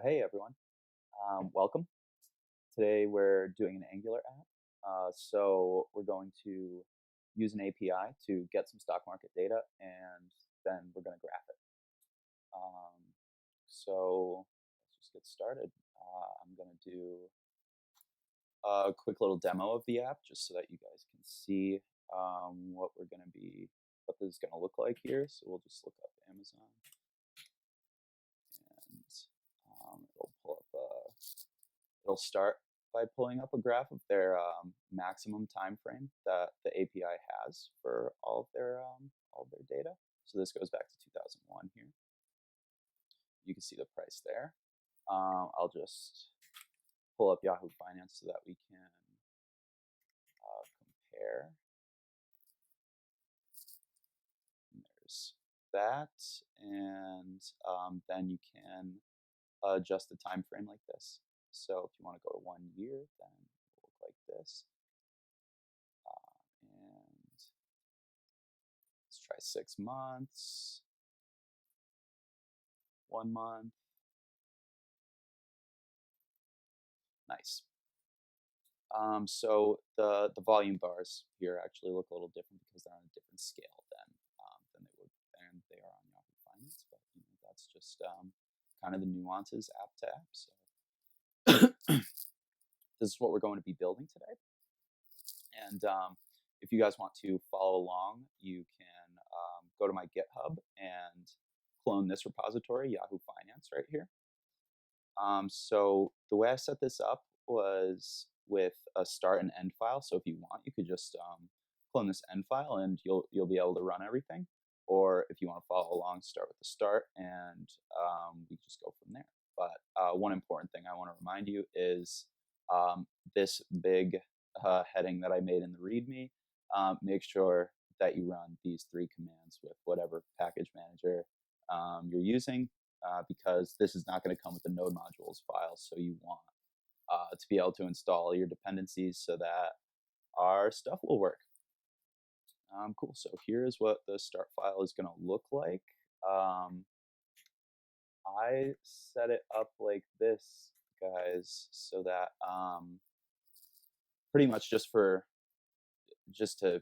Hey everyone, welcome. Today we're doing an Angular app. So we're going to use an API to get some stock market data and then we're going to graph it. Um, so let's just get started. I'm going to do a quick little demo of the app just so that you guys can see what this is going to look like here. So we'll just look up Amazon and it'll pull up it'll start by pulling up a graph of their maximum time frame that the API has for all of their data. So this goes back to 2001 here. You can see the price there. I'll just pull up Yahoo Finance so that we can compare. And there's that, and then you can adjust the time frame like this. So if you want to go to 1 year, then it will look like this. And let's try 6 months, 1 month. Nice. So the volume bars here actually look a little different because they're on a different scale than they are on Yahoo Finance. But that's just kind of the nuances app to app. So this is what we're going to be building today. And if you guys want to follow along, you can go to my GitHub and clone this repository, Yahoo Finance, right here. So the way I set this up was with a start and end file. So if you want, you could just clone this end file and you'll be able to run everything. Or if you want to follow along, start with the start and we just go from there. But one important thing I want to remind you is this big heading that I made in the README. Make sure that you run these 3 commands with whatever package manager you're using, because this is not going to come with the node modules file. So you want to be able to install your dependencies so that our stuff will work. Cool. So here's what the start file is going to look like. I set it up like this, guys, so that pretty much just to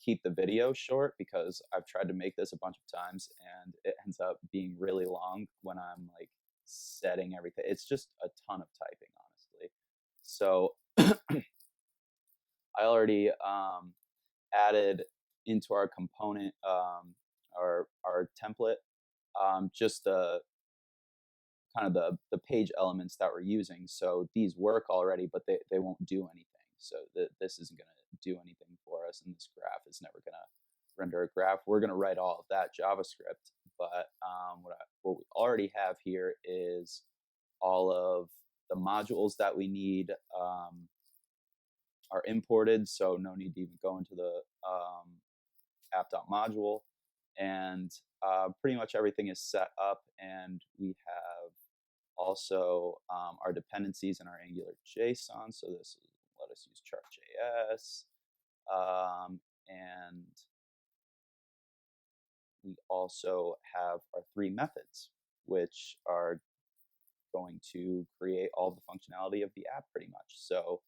keep the video short, because I've tried to make this a bunch of times and it ends up being really long when I'm like setting everything. It's just a ton of typing, honestly. So I already added into our component, our template, just the kind of the page elements that we're using. So these work already, but they won't do anything. So this isn't going to do anything for us, and this graph is never going to render a graph. We're going to write all of that JavaScript, but what we already have here is all of the modules that we need are imported, so no need to even go into the app.module, and pretty much everything is set up, and we have also our dependencies in our Angular JSON. So this is, let us use chart.js, and we also have our 3 methods, which are going to create all the functionality of the app pretty much. So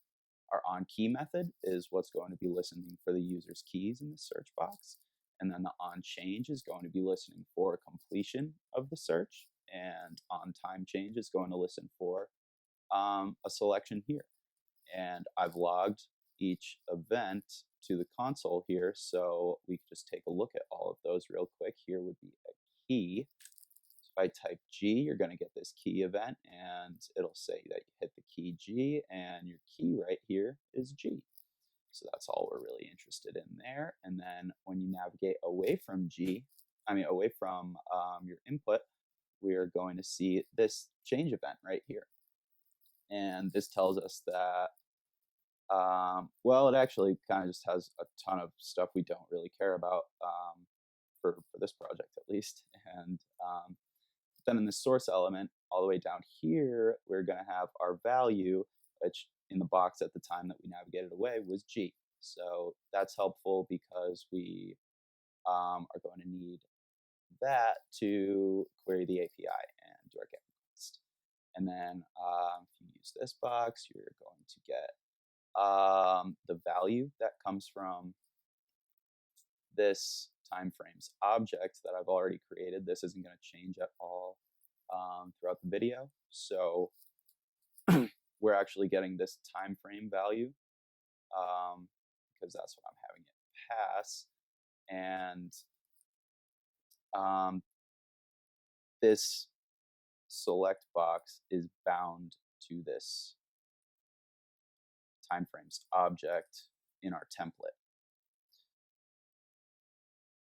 our onKey method is what's going to be listening for the user's keys in the search box. And then the onChange is going to be listening for completion of the search. And onTimeChange is going to listen for a selection here. And I've logged each event to the console here, so we can just take a look at all of those real quick. Here would be a key. So if I type G, you're going to get this key event, and it'll say that you hit the key G, and your key right here is G. So that's all we're really interested in there. And then when you navigate away from away from your input, we are going to see this change event right here. And this tells us that, well, it actually kind of just has a ton of stuff we don't really care about for this project at least. And then in the source element, all the way down here, we're going to have our value, which in the box at the time that we navigated away was G. So that's helpful because we are going to need that to query the API and do our get request. And then if you use this box, you're going to get the value that comes from this time frames object that I've already created. This isn't going to change at all throughout the video. So we're actually getting this time frame value because that's what I'm having it pass. And this select box is bound to this timeframes object in our template.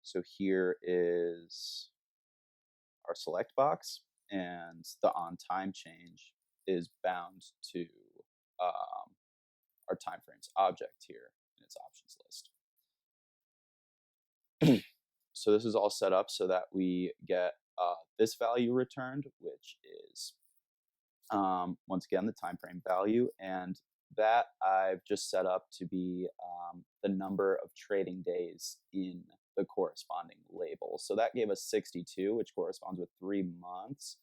So here is our select box, and the on time change is bound to our timeframes object here in its options list. So this is all set up so that we get this value returned, which is once again the time frame value, and that I've just set up to be the number of trading days in the corresponding label. So that gave us 62, which corresponds with 3 months,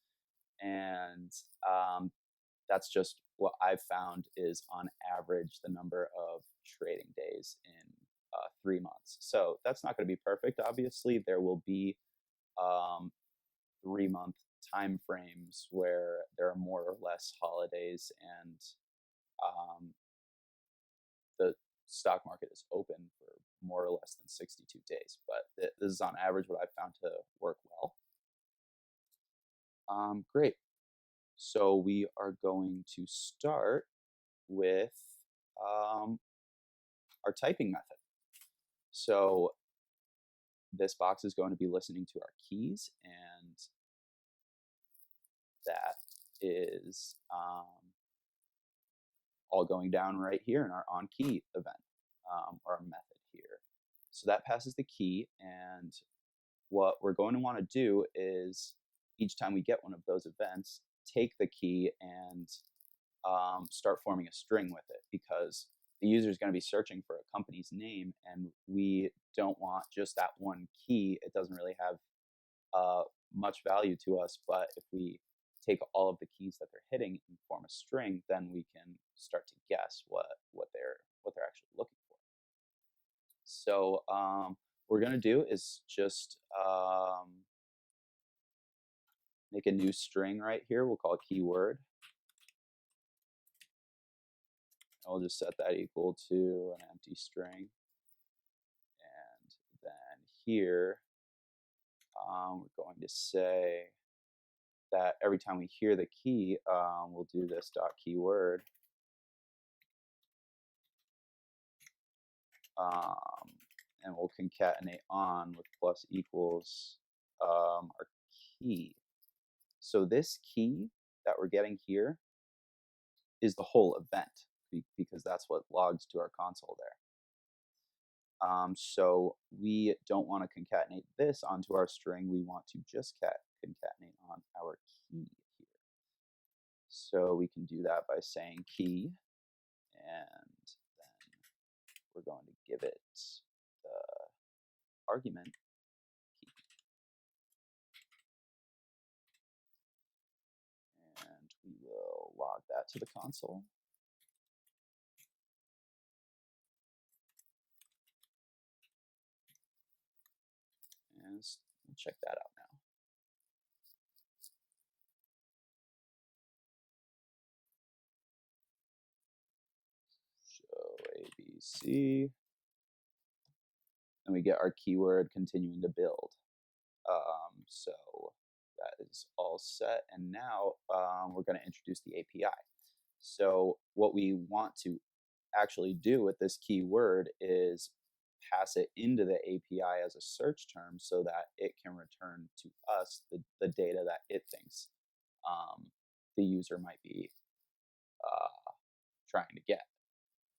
and that's just what I've found is on average the number of trading days in 3 months. So that's not going to be perfect. Obviously, there will be 3-month time frames where there are more or less holidays and the stock market is open for more or less than 62 days. But this is on average what I've found to work well. Great. So we are going to start with our typing method. So this box is going to be listening to our keys, and that is all going down right here in our onKey event, or our method here. So that passes the key, and what we're going to want to do is each time we get one of those events, take the key and start forming a string with it, because the user is going to be searching for a company's name, and we don't want just that one key. It doesn't really have much value to us, but if we take all of the keys that they're hitting and form a string, then we can start to guess what they're actually looking for. So what we're going to do is just make a new string right here. We'll call it keyword. I'll just set that equal to an empty string. And then here, we're going to say that every time we hear the key, we'll do this dot keyword. And we'll concatenate on with plus equals our key. So this key that we're getting here is the whole event, because that's what logs to our console there. So we don't want to concatenate this onto our string. We want to just concatenate on our key here. So we can do that by saying key, and then we're going to give it the argument key. And we will log that to the console. And we'll check that out now. Show ABC. And we get our keyword continuing to build. So that is all set. And now we're going to introduce the API. So what we want to actually do with this keyword is pass it into the API as a search term so that it can return to us the data that it thinks the user might be trying to get.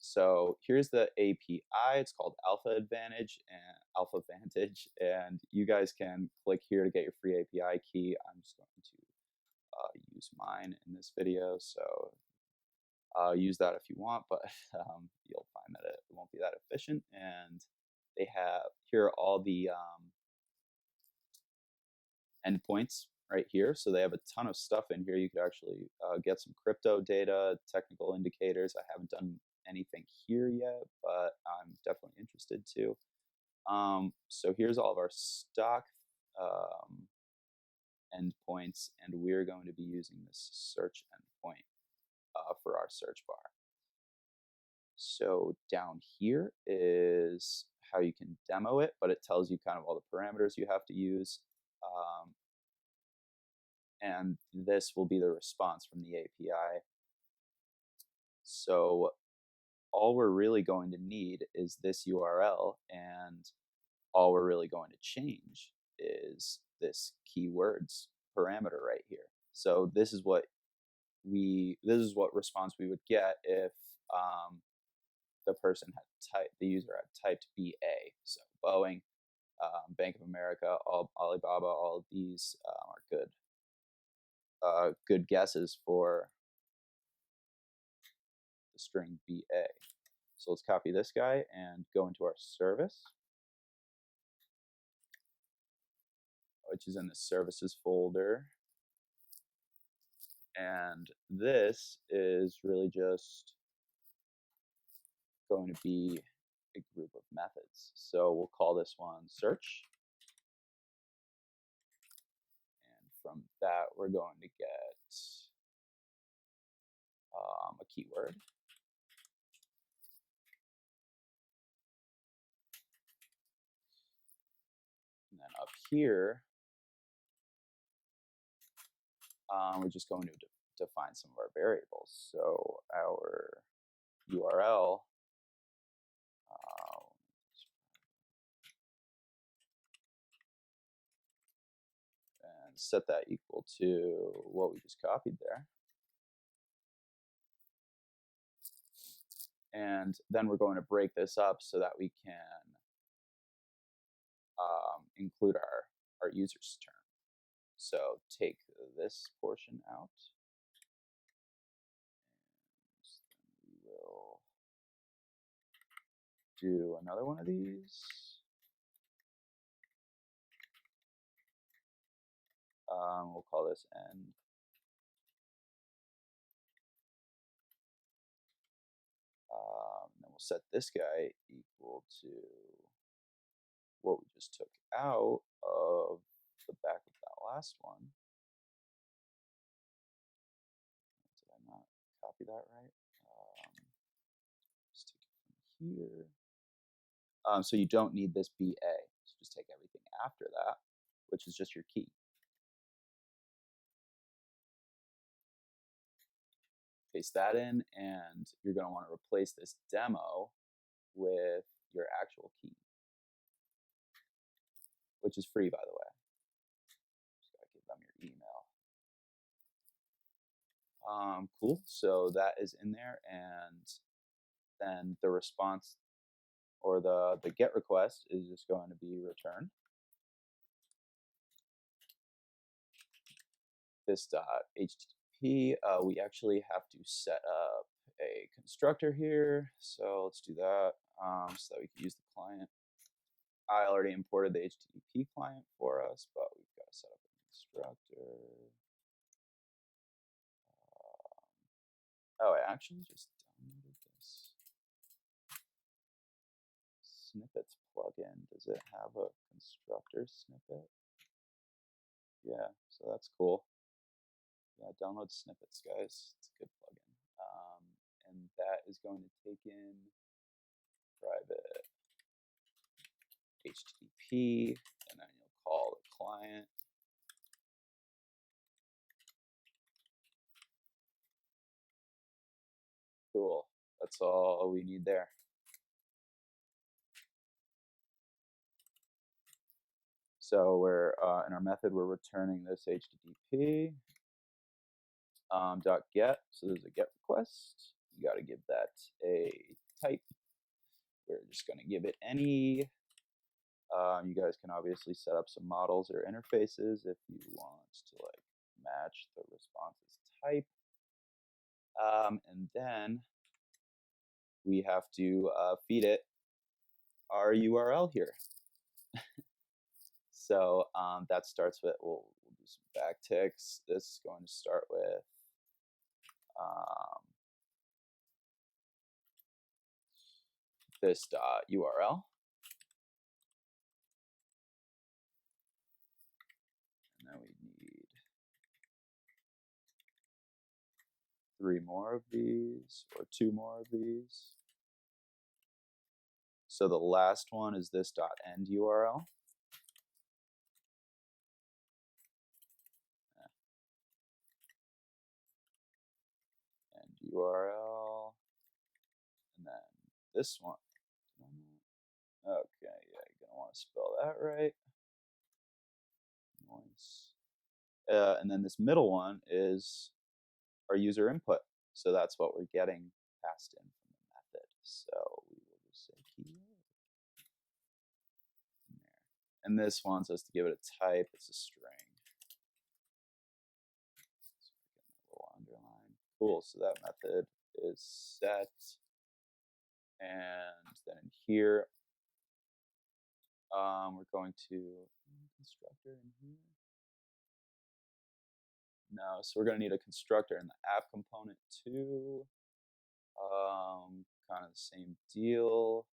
So here's the API. It's called Alpha Advantage and Alpha Vantage, and you guys can click here to get your free API key. I'm just going to use mine in this video, so use that if you want, but you'll find that it won't be that efficient. And they have here are all the endpoints right here. So they have a ton of stuff in here. You could actually get some crypto data, technical indicators. I haven't done anything here yet, but I'm definitely interested to. So here's all of our stock endpoints, and we're going to be using this search endpoint for our search bar. So down here is how you can demo it, but it tells you kind of all the parameters you have to use. And this will be the response from the API. So all we're really going to need is this URL, and all we're really going to change is this keywords parameter right here. So this is what response we would get if the user had typed BA. So Boeing, Bank of America, Alibaba, all of these are good guesses for the string BA. So let's copy this guy and go into our service, which is in the services folder. And this is really just going to be a group of methods. So we'll call this one search. And from that, we're going to get a keyword. And then up here, we're just going to define some of our variables. So our URL, and set that equal to what we just copied there. And then we're going to break this up so that we can include our user's term. So take this portion out. And then we will do another one of these. We'll call this end. Then we'll set this guy equal to what we just took out of the back of that last one. Did I not copy that right? Just take it from here. So you don't need this BA. So just take everything after that, which is just your key. Paste that in, and you're going to want to replace this demo with your actual key, which is free, by the way. Just got to give them your email. Cool. So that is in there, and then the response or the GET request is just going to be returned. This.htp, we actually have to set up a constructor here. So let's do that so that we can use the client. I already imported the HTTP client for us, but we've got to set up a constructor. Oh, I actually just downloaded this snippets plugin. Does it have a constructor snippet? Yeah, so that's cool. Yeah, download snippets, guys. It's a good plugin. And that is going to take in private HTTP, and then you'll call the client. Cool. That's all we need there. So we're in our method, we're returning this HTTP .get. So there's a GET request. You got to give that a type. We're just going to give it any. You guys can obviously set up some models or interfaces if you want to like match the response's type. And then we have to feed it our URL here. So that starts with, we'll do some backticks. This is going to start with this dot URL. And then we need 3 more of these, or 2 more of these. So the last one is this dot end URL. End URL. And then this one. Okay, yeah, you're gonna want to spell that right. Nice. And then this middle one is our user input. So that's what we're getting passed in from the method. So we will just say keyword. And this wants us to give it a type. It's a string. So we're getting a little underline. Cool. So that method is set. And then in here, we're going to constructor in here. No, so we're going to need a constructor in the app component too. Kind of the same deal.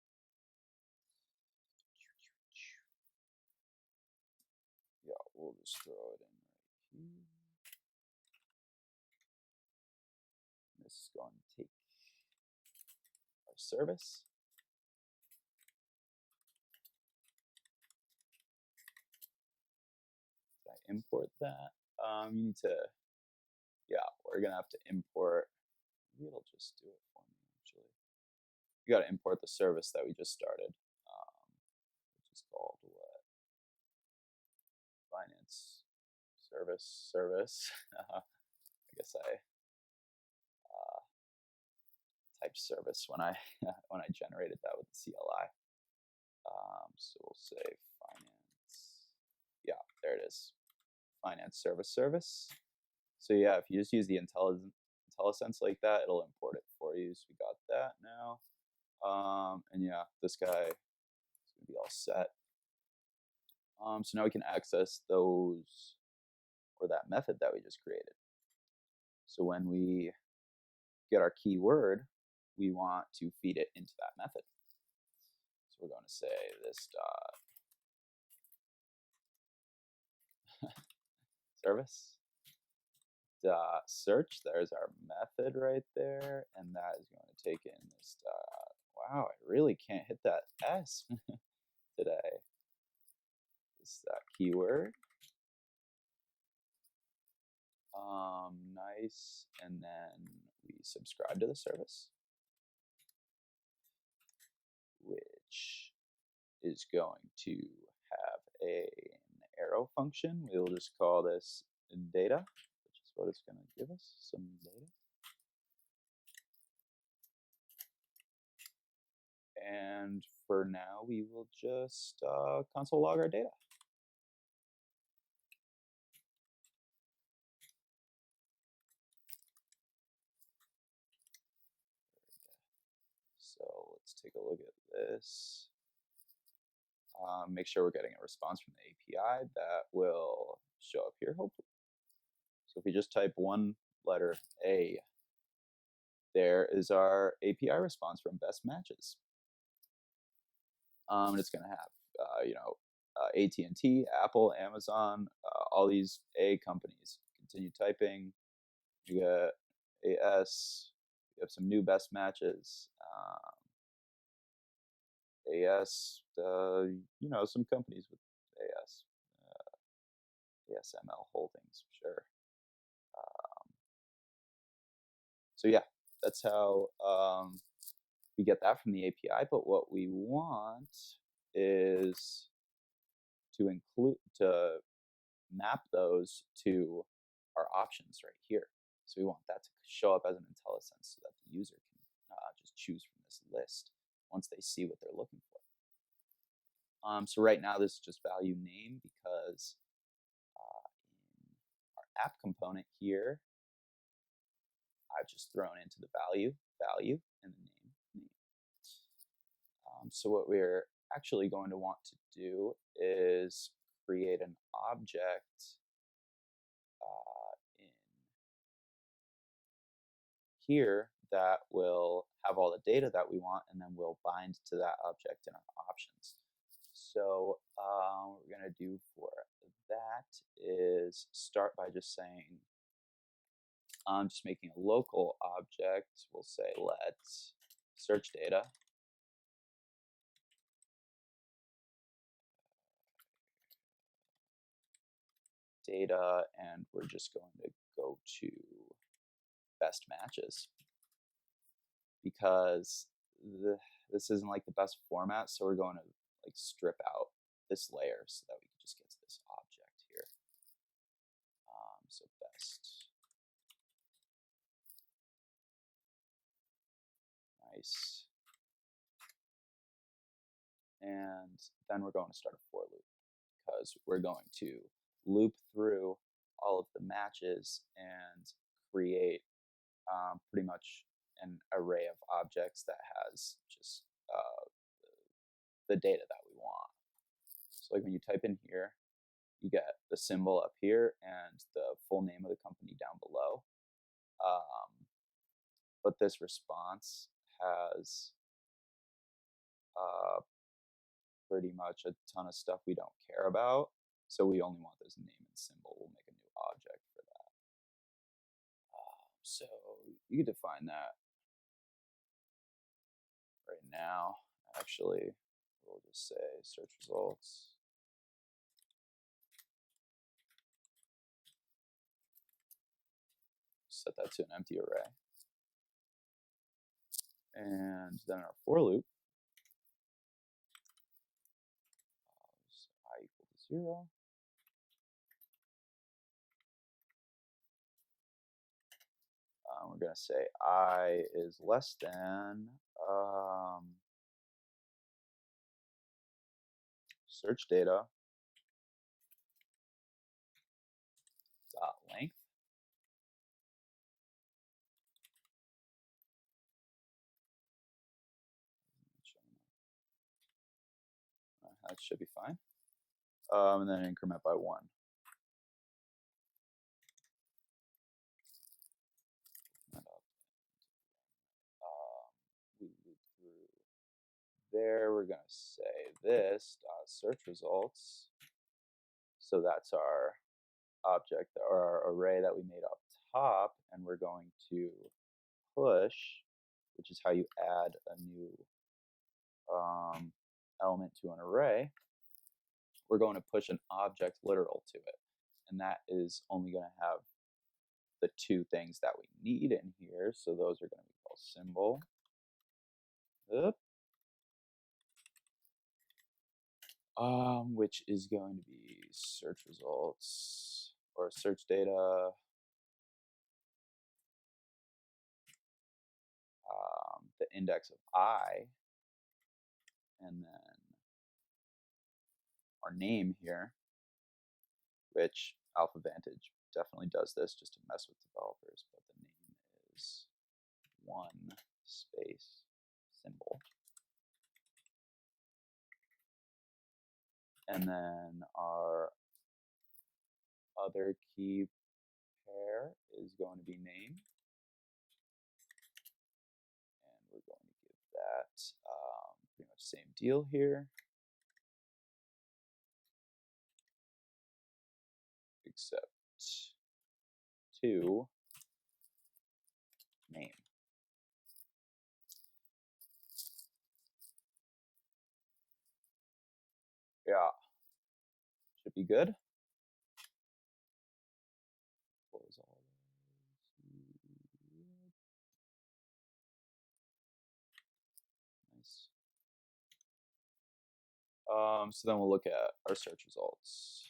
Yeah, we'll just throw it in right here. This is going to take our service. Did I import that? You need to, yeah, we're going to have to import. Maybe it'll just do it for me, actually. You got to import the service that we just started, which is called what? Finance service. I guess I typed service when I when I generated that with the CLI. So we'll say finance. Yeah, there it is. Finance service. So yeah, if you just use the IntelliSense like that, it'll import it for you. So we got that now. And yeah, this guy is gonna be all set. So now we can access those, or that method that we just created. So when we get our keyword, we want to feed it into that method. So we're going to say this dot service dot search. There's our method right there, and that is going to take in this dot. Wow, I really can't hit that S today. This keyword. Nice, and then we subscribe to the service, which is going to have an arrow function. We will just call this data, which is what it's going to give us, some data. And for now, we will just console log our data. So let's take a look at this. Make sure we're getting a response from the API that will show up here, hopefully. So if we just type one letter A, there is our API response from best matches. And it's going to have, AT&T, Apple, Amazon, all these A companies. Continue typing. You got AS. You have some new best matches. AS, some companies with AS. ASML Holdings, sure. So yeah, that's how we get that from the API. But what we want is to map those to our options right here. So we want that to show up as an IntelliSense so that the user can just choose from this list once they see what they're looking for. So right now this is just value name because in our app component here, I've just thrown into the value, and the name. So what we're actually going to want to do is create an object in here that will have all the data that we want, and then we'll bind to that object in our options. So what we're going to do for that is start by just saying, I'm just making a local object. We'll say let's search data. Data, and we're just going to go to best matches because this isn't like the best format, so we're going to like strip out this layer so that we can just get to this object here. So best. Nice. And then we're going to start a for loop because we're going to loop through all of the matches and create pretty much an array of objects that has just the data that we want. So like when you type in here, you get the symbol up here and the full name of the company down below. But this response has pretty much a ton of stuff we don't care about. So we only want this name and symbol. We'll make a new object for that. So you can define that right now. Actually, we'll just say search results. Set that to an empty array. And then our for loop, I equal to 0. We're going to say I is less than search data dot length. That should be fine. And then increment by 1. We loop through there. We're going to say this search results. So that's our object or our array that we made up top, and we're going to push, which is how you add a new element to an array. We're going to push an object literal to it, and that is only going to have the two things that we need in here. So those are going to be called symbol. Which is going to be search results or search data. The index of I, and then our name here, which Alpha Vantage definitely does this just to mess with developers, but the name is 1 space symbol. And then our other key pair is going to be name. And we're going to give that pretty much same deal here. Except to name. Yeah, should be good. Close all those. Nice. So then we'll look at our search results.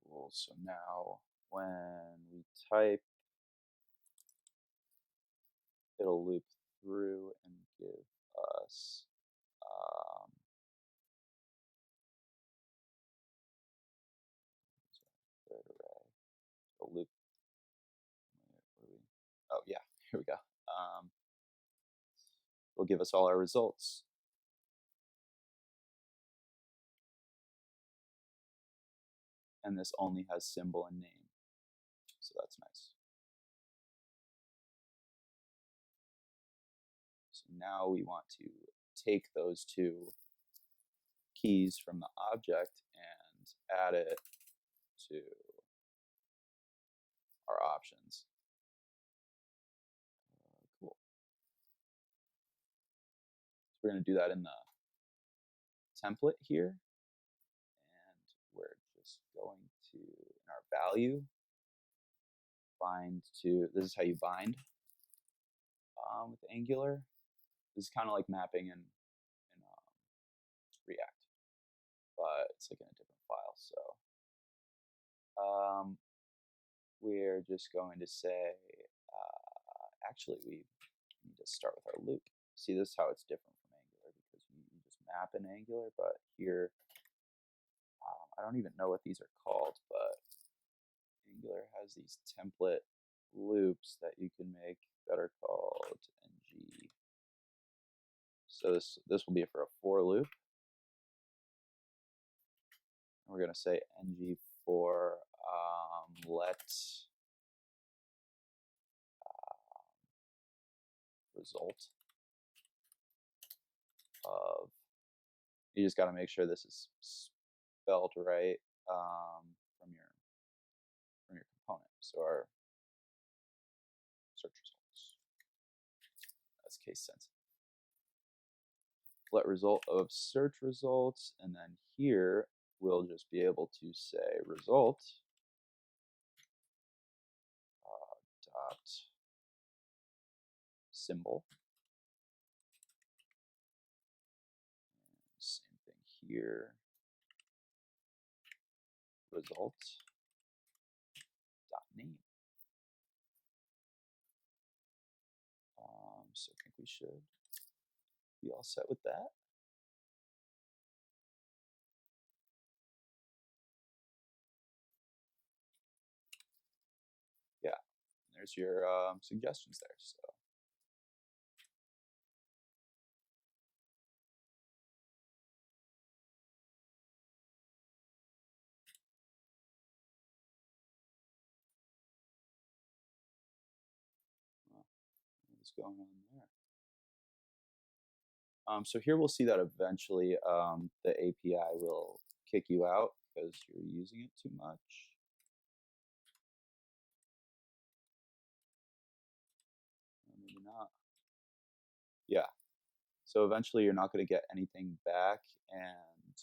Cool. So now when we type, it'll loop through and give us will give us all our results. And this only has symbol and name, so that's nice. So now we want to take those two keys from the object and add it to our options. Cool. So we're going to do that in the template here, and we're just going to, in our value, bind to, this is how you bind with Angular. This is kind of like mapping in React, but it's like in a different file. So we're just going to say, actually, we need to start with our loop. See, this is how it's different from Angular, because you just map in Angular, but here, I don't even know what these are called, but Angular has these template loops that you can make that are called ng. So this will be for a for loop. We're going to say ng for let result of, you just got to make sure this is spelled right from your component. So our search results, that's case sensitive. Let result of search results, and then here we'll just be able to say result dot symbol. And same thing here. Result dot name. So I think we should be all set with that. Yeah, there's your suggestions there. So what's going on there? So here we'll see that eventually the API will kick you out because you're using it too much. Or maybe not. Yeah. So eventually you're not going to get anything back, and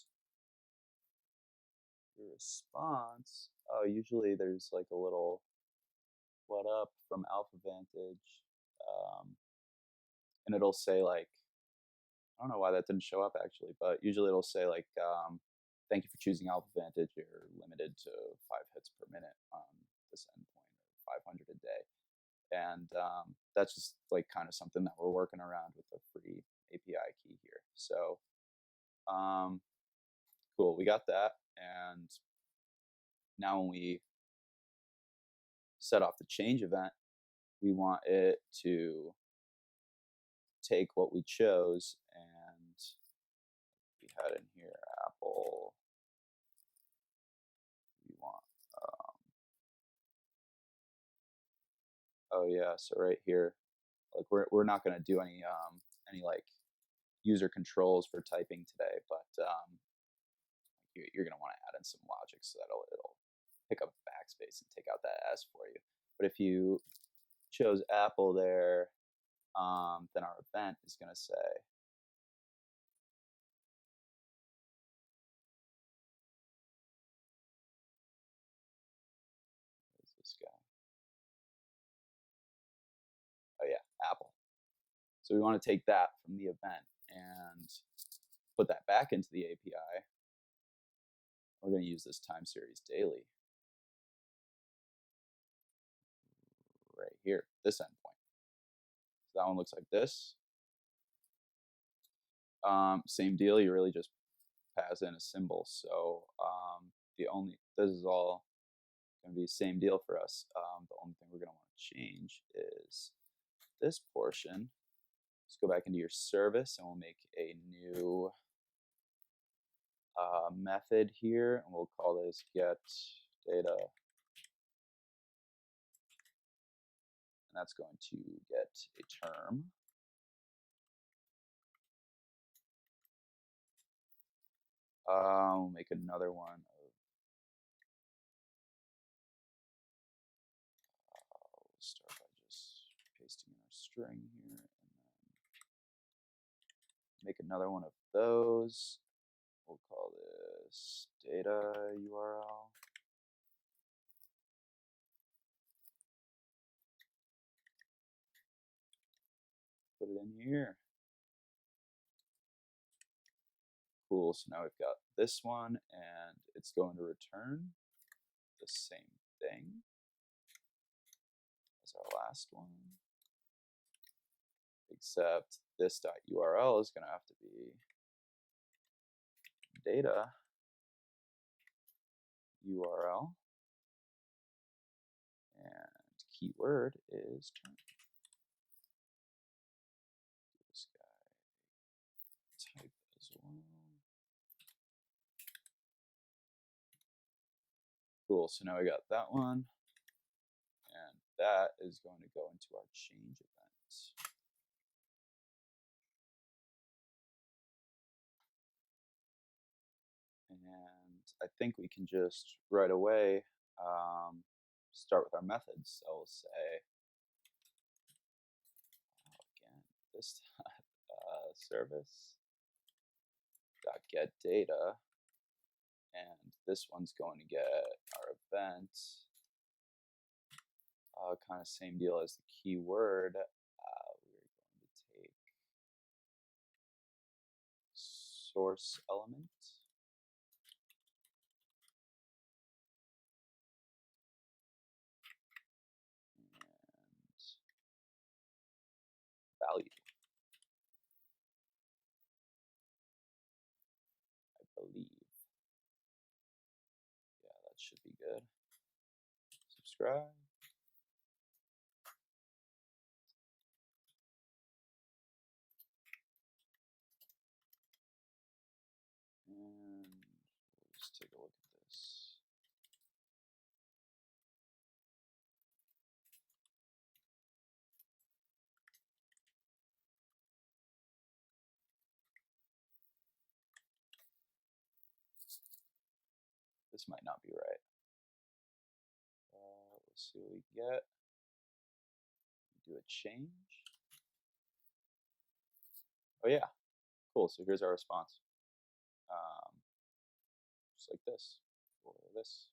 your response, oh, usually there's like a little what up from Alpha Vantage, and it'll say like, I don't know why that didn't show up actually, but usually it'll say like, thank you for choosing Alpha Vantage. You're limited to 5 hits per minute on this endpoint, or 500 a day. And that's just like kind of something that we're working around with the free API key here. So cool, we got that. And now when we set off the change event, we want it to take what we chose, and we had in here Apple. We want, oh yeah, so right here, like we're not going to do any like user controls for typing today, but you're going to want to add in some logic so that it'll pick up backspace and take out that S for you. But if you chose Apple there, then our event is going to say, where's this guy? Oh yeah, Apple. So we want to take that from the event and put that back into the API. We're going to use this time series daily right here, this endpoint. So that one looks like this. Same deal, you really just pass in a symbol. So this is all going to be the same deal for us. The only thing we're going to want to change is this portion. Let's go back into your service and we'll make a new method here, and we'll call this get data, and that's going to get a term. We'll make another one of, we'll start by just pasting in our string here, and then make another one of those. We'll call this data URL. Put it in here. Cool, so now we've got this one, and it's going to return the same thing as our last one, except this .url is going to have to be data URL, and keyword is term. This guy type as well. Cool, so now we got that one, and that is going to go into our change event. And I think we can just right away start with our methods. So we'll say, again, this service dot get data, and this one's going to get our event. Kind of same deal as the keyword. We're going to take source element. Value. I believe. Yeah, that should be good. Subscribe. And we'll just take a look at this. This might not be right. Let's see what we get. Do a change. Oh yeah, cool. So here's our response. Just like this, or this.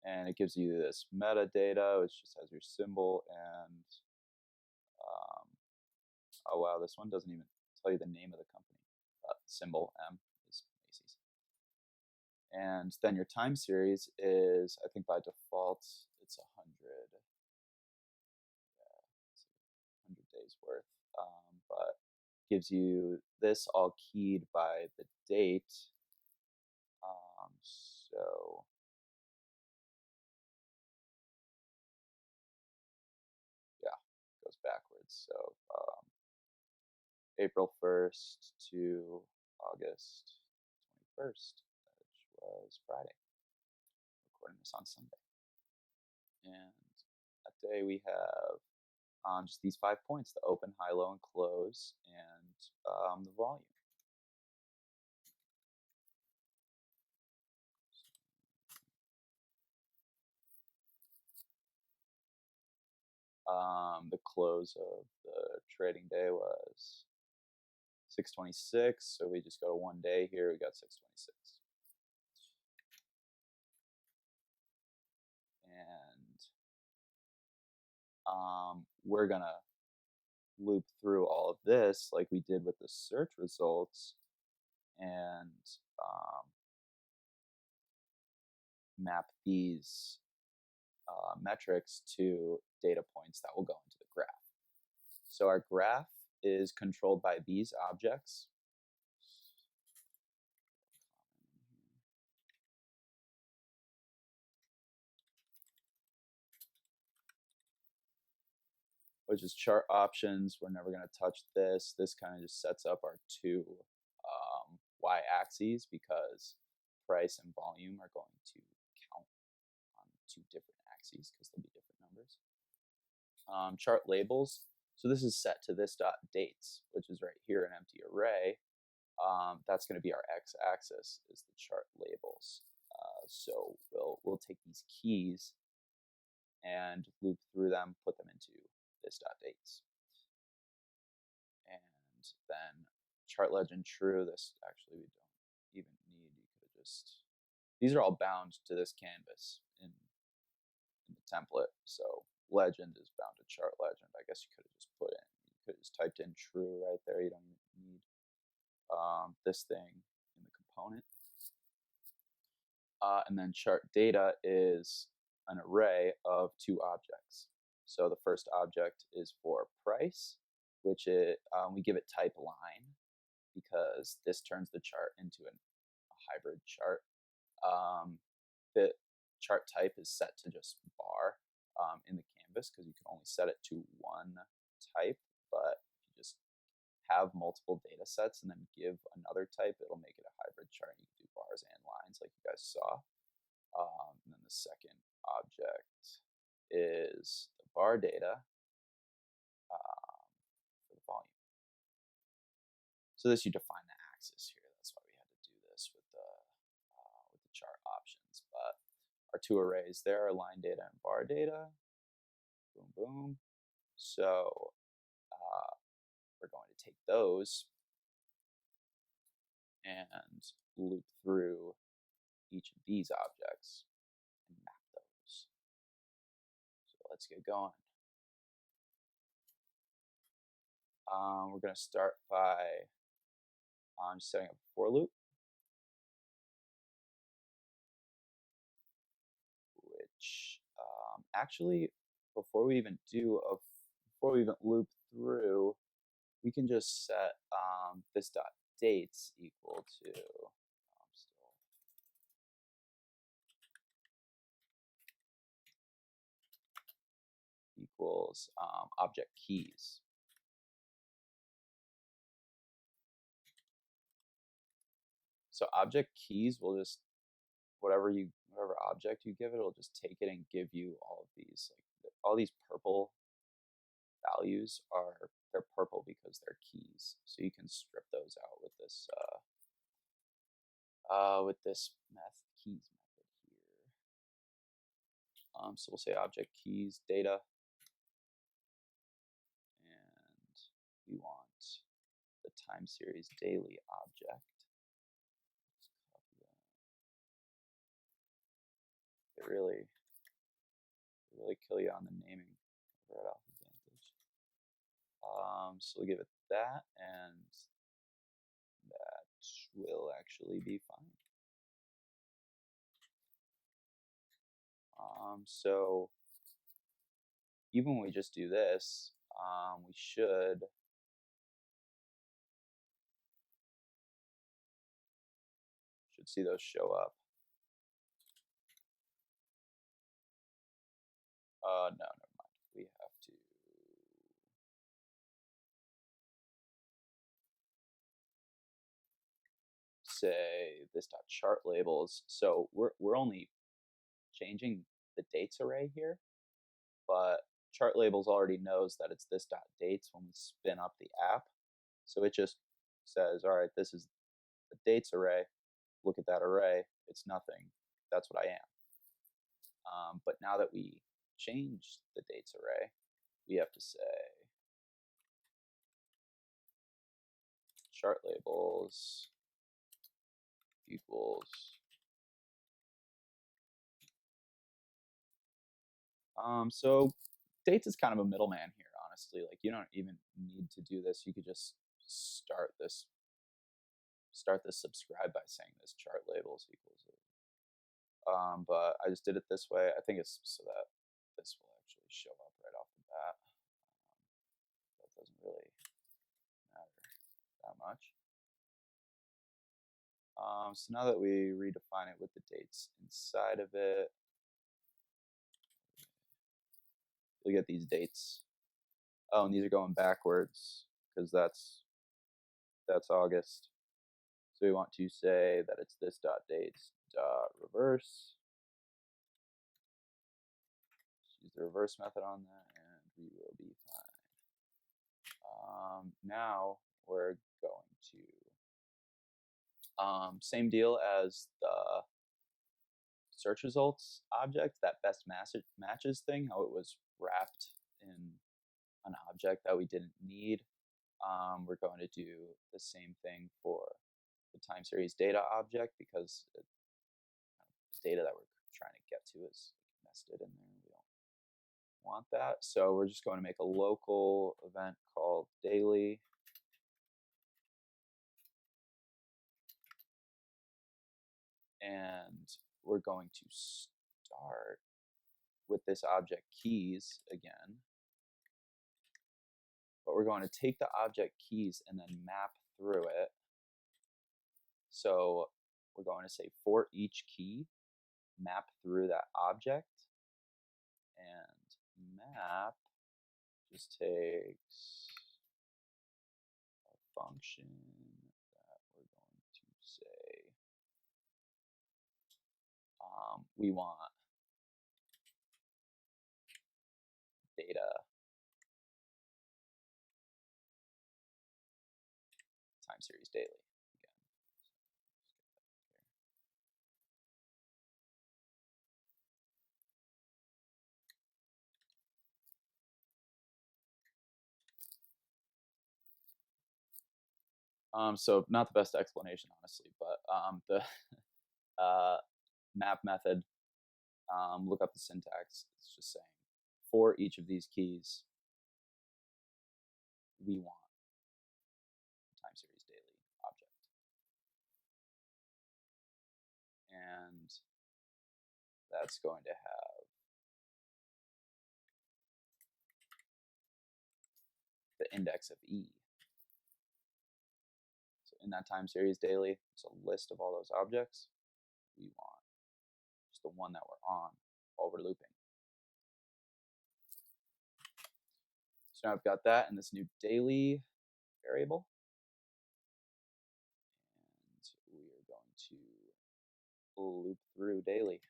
And it gives you this metadata, which just has your symbol and, oh wow, this one doesn't even tell you the name of the company. Symbol M is Macy's. And then your time series is, I think by default, it's 100. Yeah, it's 100 days worth. But gives you this all keyed by the date. So yeah, it goes backwards. So April 1st to August 21st, which was Friday. Recording this on Sunday. And that day we have just these 5 points: the open, high, low, and close, and the volume. The close of the trading day was 6:26, so we just go to 1 day here, we got 6:26. And we're gonna loop through all of this like we did with the search results, and map these metrics to data points that will go into the graph. So our graph is controlled by these objects. which is chart options. We're never going to touch this. This kind of just sets up our two y-axes because price and volume are going to count on two different axes because they'll be different numbers. Chart labels. So this is set to this dot dates, which is right here, an empty array. That's going to be our x-axis is the chart labels. So we'll take these keys and loop through them, put them into this dot dates. And then chart legend true. This actually we don't even need. You could have just, these are all bound to this canvas in the template. So legend is bound to chart legend. I guess you could have just put in, you could have just typed in true right there. You don't even need this thing in the component. And then chart data is an array of two objects. So the first object is for price, which we give it type line because this turns the chart into a hybrid chart. The chart type is set to just bar in the canvas because you can only set it to one type, but if you just have multiple data sets and then give another type, it'll make it a hybrid chart. You can do bars and lines like you guys saw. And then the second object is the bar data for the volume. So this, you define the axis here. That's why we had to do this with the chart options. But our two arrays there are line data and bar data. Boom, boom. So we're going to take those and loop through each of these objects and map those. So let's get going. We're going to start by setting up a for loop, which actually before we even loop through, we can just set this dot dates equal to equals object keys. So object keys will just, whatever object you give it, it'll just take it and give you all of these. Like all these purple values they're purple because they're keys. So you can strip those out with this keys method here. So we'll say object keys data, and we want the time series daily object. They really kill you on the naming right off advantage. So we'll give it that, and that will actually be fine. So even when we just do this, we should see those show up. No, never mind. We have to say this dot chart labels. So we're only changing the dates array here, but chart labels already knows that it's this dot dates when we spin up the app. So it just says, all right, this is the dates array. Look at that array. It's nothing. That's what I am. But now that we change the dates array, we have to say chart labels equals so dates is kind of a middleman here, honestly. Like you don't even need to do this. You could just start this subscribe by saying this chart labels equals it. But I just did it this way. I think it's so that this will actually show up right off the bat. That doesn't really matter that much. So now that we redefine it with the dates inside of it, we get these dates Oh, and these are going backwards because that's August. So we want to say that it's this dot dates dot reverse. Just use the reverse method on that, and we will be fine. Now we're going to same deal as the search results object, that best matches thing, how it was wrapped in an object that we didn't need. We're going to do the same thing for the time series data object because the data that we're trying to get to is nested in there. We don't want that. So we're just going to make a local event called daily. And we're going to start with this object keys again. But we're going to take the object keys and then map through it. So we're going to say for each key, map through that object. And map just takes a function that we're going to say we want data time series daily again. So not the best explanation, honestly, but the map method, look up the syntax. It's just saying for each of these keys, we want time series daily object. And that's going to have the index of E. So in that time series daily, it's a list of all those objects. We want just the one that we're on while we're looping. So now I've got that in this new daily variable. And we are going to loop through daily.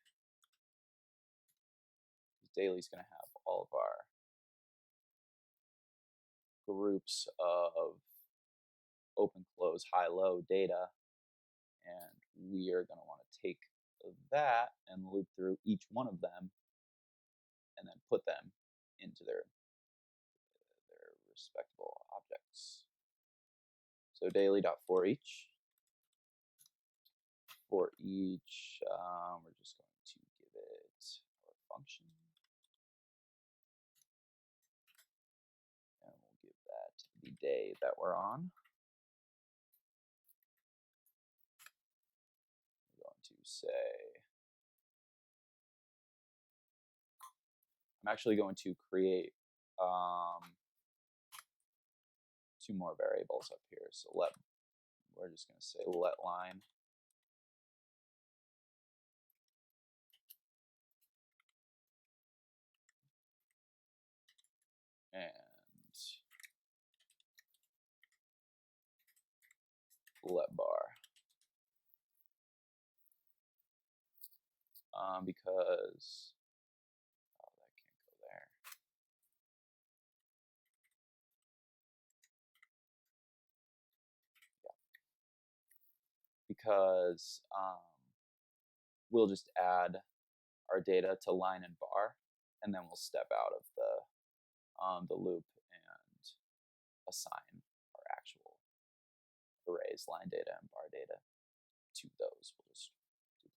Daily is going to have all of our groups of open, close, high, low data. And we are going to want to take that and loop through each one of them and then put them into their respectable objects. So daily.forEach. For each, we're just going to give it our function. And we'll give that the day that we're on. We're going to say, I'm actually going to create two more variables up here. So we're just going to say let line. And let bar. Because that can't go there. Yeah. Because we'll just add our data to line and bar, and then we'll step out of the loop and assign our actual arrays, line data and bar data, to those. We'll just duplicate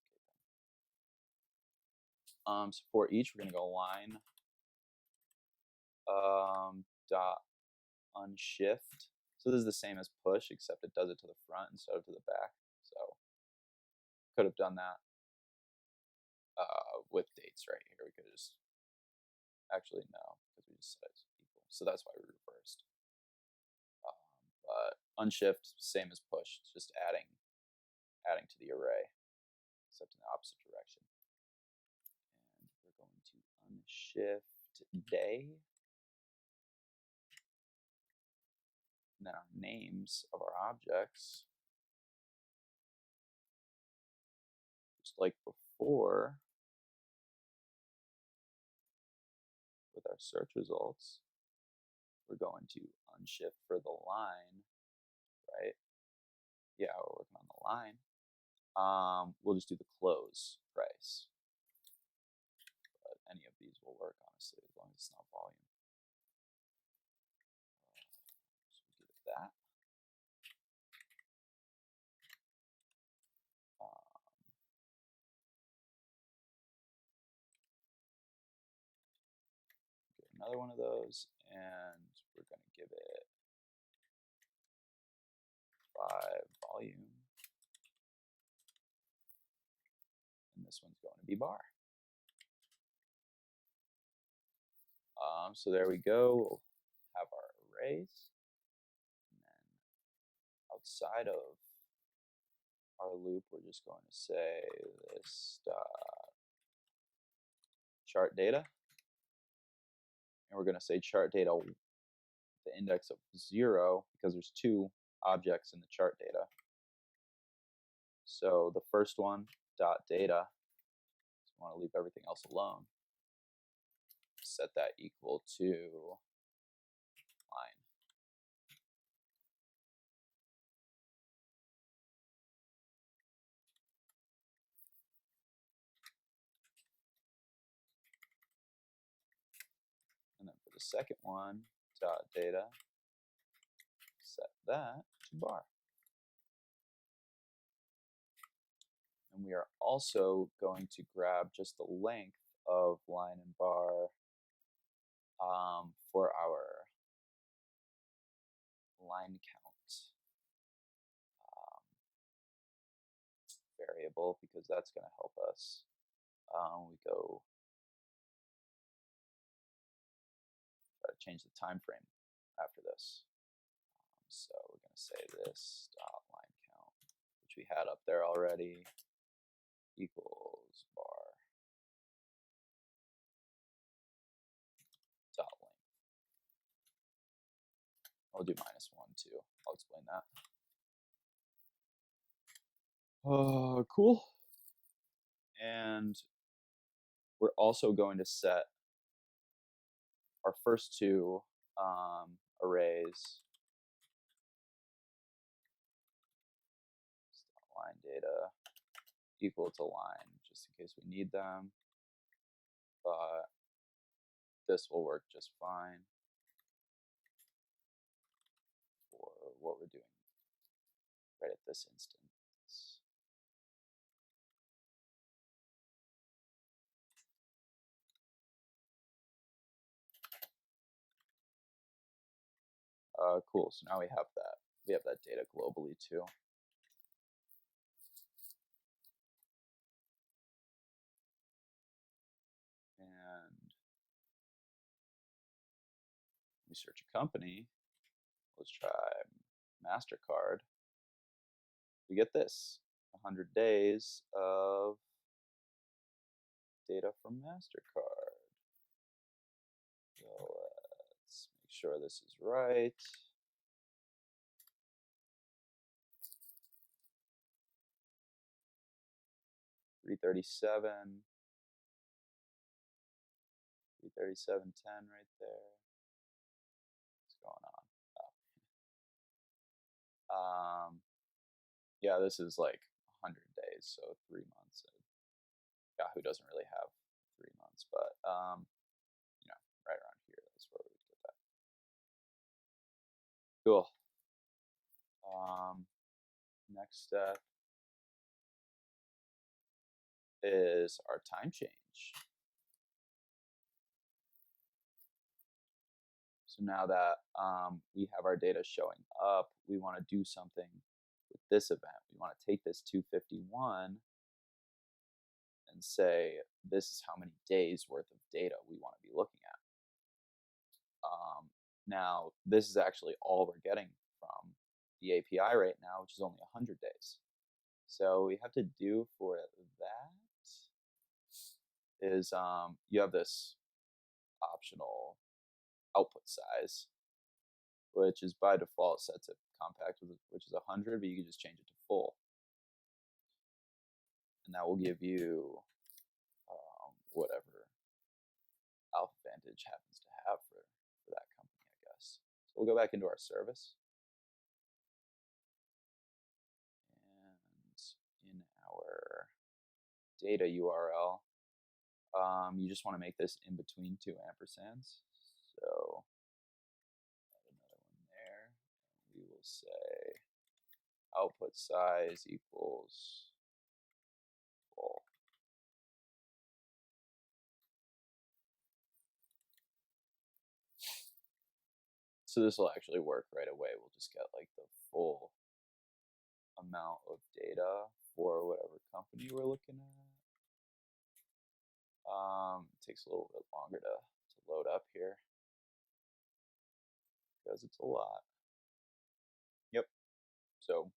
them. So for each, we're going to go line dot unshift. So this is the same as push, except it does it to the front instead of to the back. So could have done that with dates right here. We could have just actually no, because we just set it equal. So that's why we reversed. But unshift, same as push, it's just adding to the array, except in the opposite direction. And we're going to unshift day. And then our names of our objects, just like before with our search results, we're going to unshift for the line, right? Yeah, we're working on the line. We'll just do the close price. But any of these will work, honestly, as long as it's not volume. So we give it that. Get another one of those, and we're going to give it 5 volume. And this one's going to be bar. So there we go. We'll have our arrays. And then outside of our loop, we're just going to say this chart data. And we're going to say chart data with the index of 0 because there's 2 objects in the chart data. So the first one, dot data, so we want to leave everything else alone. Set that equal to line. And then for the second one, dot data, set that to bar. And we are also going to grab just the length of line and bar for our line count variable, because that's going to help us. We go try to change the time frame after this. So we're going to say this dot line count, which we had up there already, equals bar dot length. I'll do -1 too. I'll explain that. Cool. And we're also going to set our first 2 arrays, line data equal to line, just in case we need them. But this will work just fine for what we're doing right at this instance. Cool, so now we have that. We have that data globally too. And we search a company. Let's try MasterCard. We get this, 100 days of data from MasterCard. So let's make sure this is right. $337.10 right there. What's going on? Oh. Yeah, this is like 100 days, so 3 months. Yahoo doesn't really have 3 months, but you know, right around here, that's where we would get that. Cool. Next step is our time change. So now that we have our data showing up, we want to do something with this event. We want to take this 251 and say, this is how many days worth of data we want to be looking at. Now, this is actually all we're getting from the API right now, which is only 100 days. So we have to do for that is you have this optional output size, which is by default set to compact, which is 100, but you can just change it to full. And that will give you whatever Alpha Vantage happens to have for that company, I guess. So we'll go back into our service. And in our data URL, you just want to make this in between two ampersands. So add another one there. And we will say output size equals full. So this will actually work right away. We'll just get like the full amount of data for whatever company we're looking at. It takes a little bit longer to load up here because it's a lot. Yep. So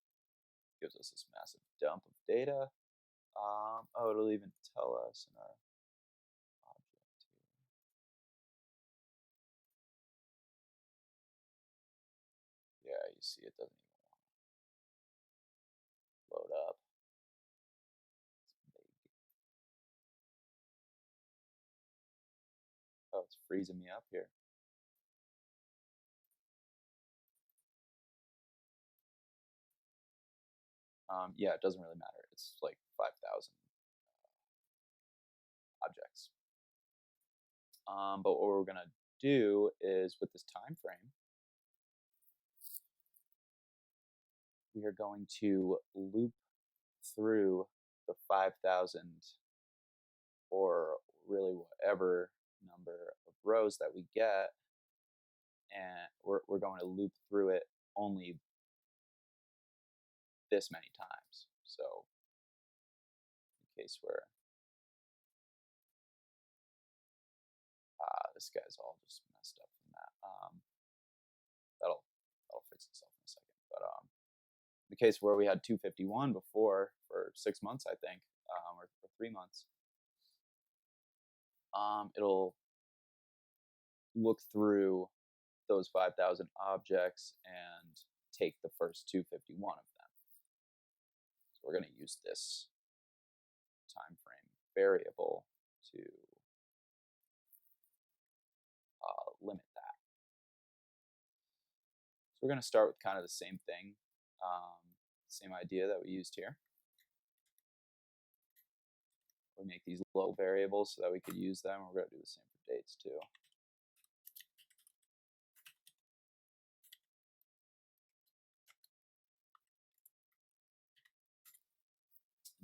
it gives us this massive dump of data. Oh, it'll even tell us in our object here. Yeah, you see it doesn't even want to load up. It's big. Oh, it's freezing me up here. Yeah, it doesn't really matter. It's like 5,000 objects. But what we're going to do is with this time frame, we are going to loop through the 5,000 or really whatever number of rows that we get, and we're going to loop through it only this many times. So in case where this guy's all just messed up from that, that'll fix itself in a second. But in the case where we had 251 before for 6 months, I think, or for 3 months, it'll look through those 5,000 objects and take the first 251 of them. So we're going to use this time frame variable to limit that. So we're going to start with kind of the same thing, same idea that we used here. We make these low variables so that we could use them. We're going to do the same for dates too.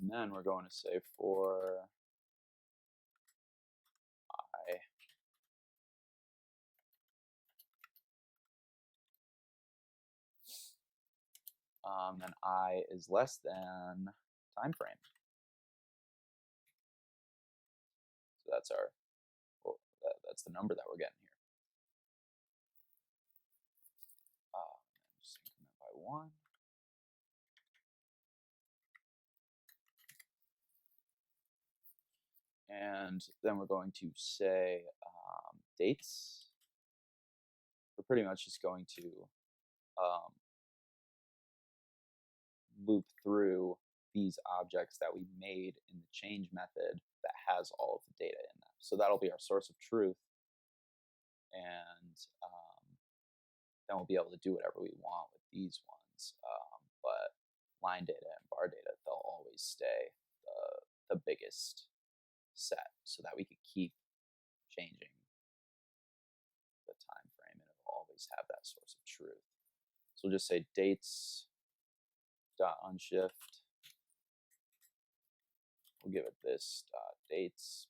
And then we're going to say for then I is less than time frame. So that's our, well, that's the number that we're getting here. Just increment by 1. And then we're going to say dates. We're pretty much just going to loop through these objects that we made in the change method that has all of the data in them. So that'll be our source of truth. And then we'll be able to do whatever we want with these ones. But line data and bar data, they'll always stay the biggest set so that we could keep changing the time frame and it'll always have that source of truth. So we'll just say dates dot unshift. We'll give it this dot dates.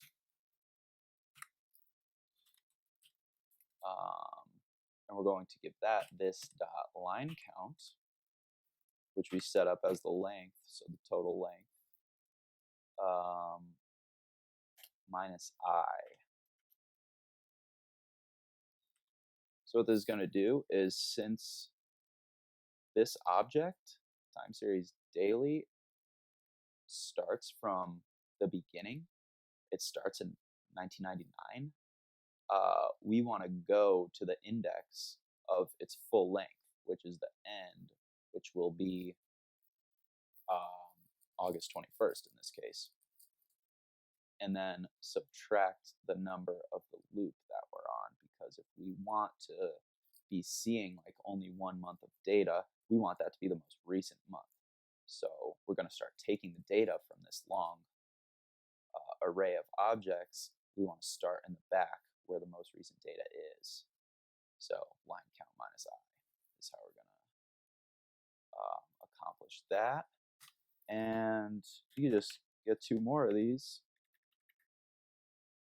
And we're going to give that this dot line count, which we set up as the length, so the total length, minus I. So what this is going to do is, since this object, time series daily, starts from the beginning, it starts in 1999, we want to go to the index of its full length, which is the end, which will be August 21st in this case, and then subtract the number of the loop that we're on, because if we want to be seeing like only 1 month of data, we want that to be the most recent month. So we're going to start taking the data from this long array of objects. We want to start in the back where the most recent data is. So line count minus I is how we're going to accomplish that. And you can just get 2 more of these,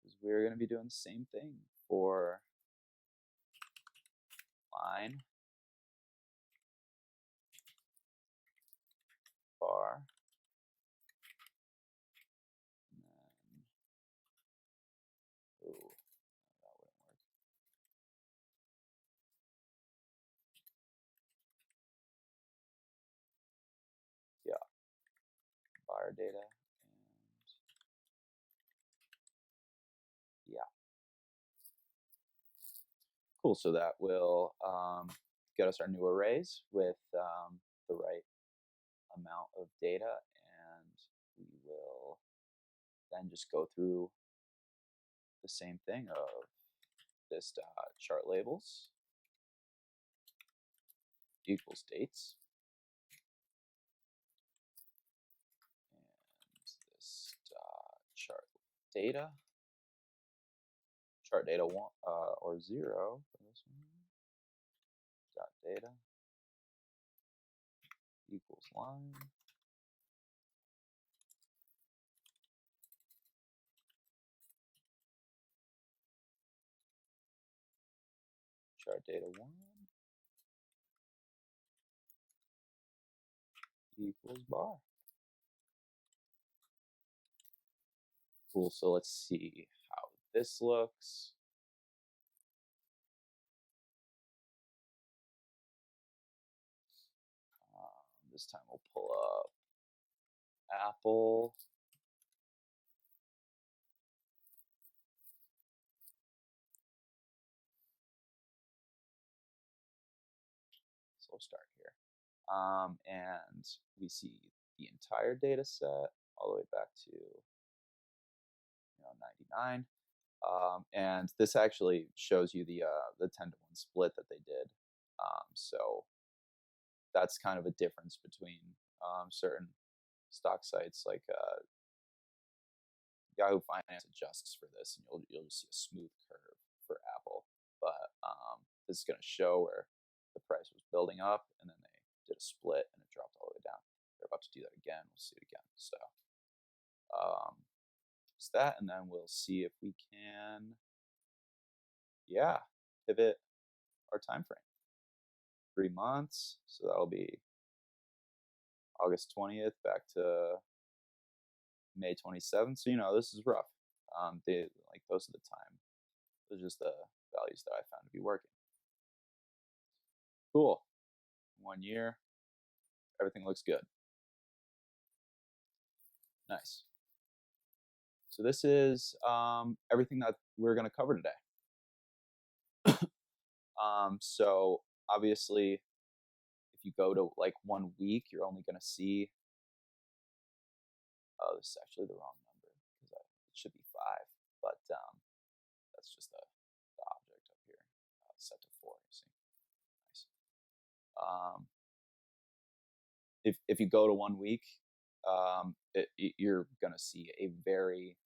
because we're going to be doing the same thing for line, bar, and then, ooh, that wouldn't work. Yeah, bar data, and yeah. Cool, so that will get us our new arrays with the right amount of data, and we will then just go through the same thing of this chart labels equals dates, and this chart data one or 0 for this one, dot data equals line, chart data 1 equals bar. Cool, so let's see how this looks. This time we'll pull up Apple. So we'll start here. And we see the entire data set all the way back to 99. And this actually shows you the 10 to 1 split that they did. So that's kind of a difference between certain stock sites like Yahoo Finance adjusts for this, and you'll just see a smooth curve for Apple. But this is going to show where the price was building up, and then they did a split, and it dropped all the way down. They're about to do that again. We'll see it again. So it's that, and then we'll see if we can, pivot our time frame. 3 months, so that'll be August 20th back to May 27th. So this is rough. Those are the time. Those are just the values that I found to be working. Cool. 1 year. Everything looks good. Nice. So this is everything that we're going to cover today. So obviously, if you go to like 1 week, you're only going to see. Oh, this is actually the wrong number, because it should be 5, but that's just the object up here, set to 4. You see, nice. If you go to 1 week, you're gonna see a very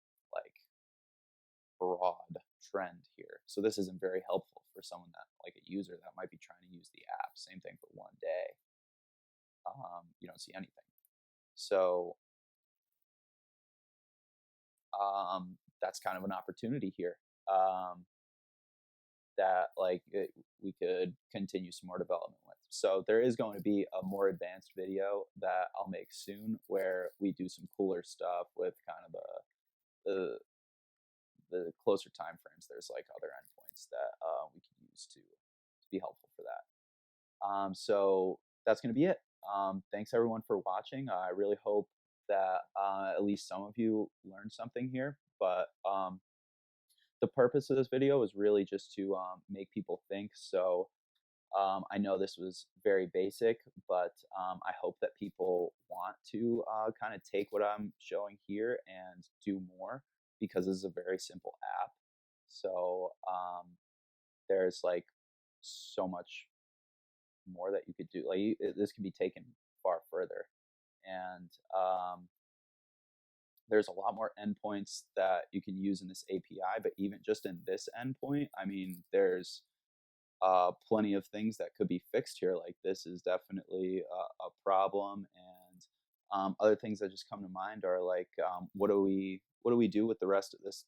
broad trend here. So this isn't very helpful for someone that a user that might be trying to use the app. Same thing for 1 day. You don't see anything. So that's kind of an opportunity here that we could continue some more development with. So there is going to be a more advanced video that I'll make soon, where we do some cooler stuff with kind of the closer time frames. There's other endpoints that we could use to be helpful for that. So that's going to be it. Thanks everyone for watching. I really hope that at least some of you learned something here. But the purpose of this video is really just to make people think. So I know this was very basic, but I hope that people want to kind of take what I'm showing here and do more, because this is a very simple app. So there's like so much more that you could do. Like this can be taken far further, and there's a lot more endpoints that you can use in this API. But even just in this endpoint, I mean, there's plenty of things that could be fixed here. Like this is definitely a problem, and other things that just come to mind are like, what do we do with the rest of this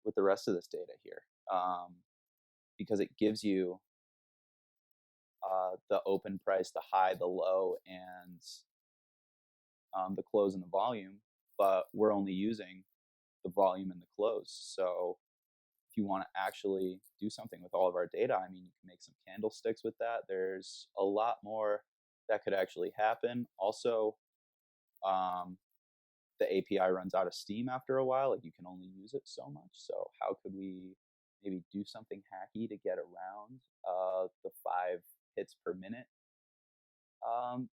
data here? Because it gives you the open price, the high, the low, and the close and the volume, but we're only using the volume and the close. So if you want to actually do something with all of our data, I mean, you can make some candlesticks with that. There's a lot more that could actually happen. Also, um, the API runs out of steam after a while. Like you can only use it so much. So how could we maybe do something hacky to get around the 5 hits per minute um,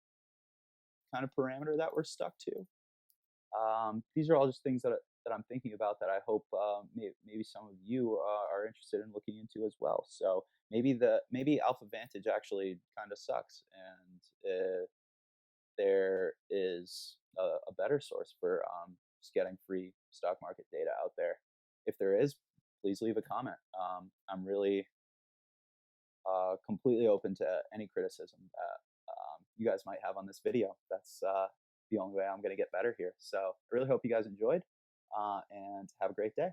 kind of parameter that we're stuck to? These are all just things that I'm thinking about that I hope maybe some of you are interested in looking into as well. So maybe Alpha Vantage actually kind of sucks, and there is a better source for just getting free stock market data out there. If there is, please leave a comment. I'm really completely open to any criticism that you guys might have on this video. That's the only way I'm going to get better here. So I really hope you guys enjoyed, and have a great day.